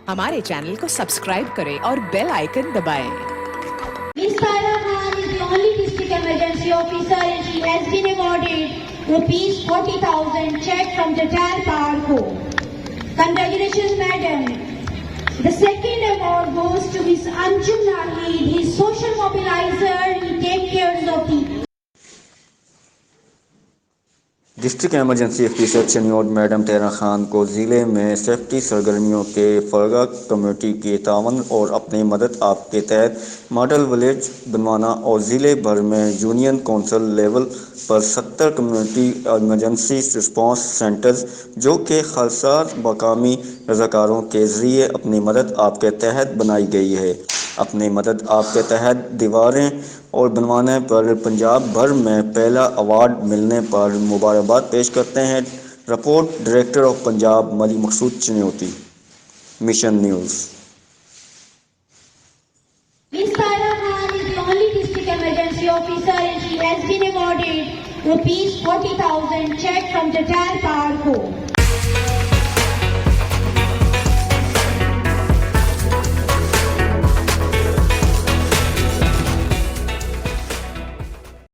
हमारे चैनल को सब्सक्राइब करें और बेल आइकन दबाएं। Miss Saira Khan is the only district emergency officer and she has been awarded rupees 40,000 check from Tatar Power Co. Congratulations, madam. The second award goes to Miss Anjum Nahid. He is social mobilizer. He takes care of people. District emergency officer Chiniot madam तेरा खान को ज़िले में safety सरगर्मियों के फ़रगा community के तावन और अपनी मदद आपके तहत मॉडल विलेज बनवाना और ज़िले भर में यूनियन कौंसिल लेवल पर 70 कम्युनिटी एमरजेंसी रिस्पांस सेंटर्स जो कि खासा मकामी रज़ाकारों के ज़रिए अपनी मदद आपके तहत बनाई गई है। अपनी मदद आपके तहत दीवारें और बनवाने पर पंजाब भर में पहला अवार्ड मिलने पर मुबारकबाद पेश करते हैं। Report director of Punjab Malik Maqsood Chinioti, mission news. Miss Saira Khan is the only district emergency officer and she has been awarded rupees 40,000 check from Tatar Power Co.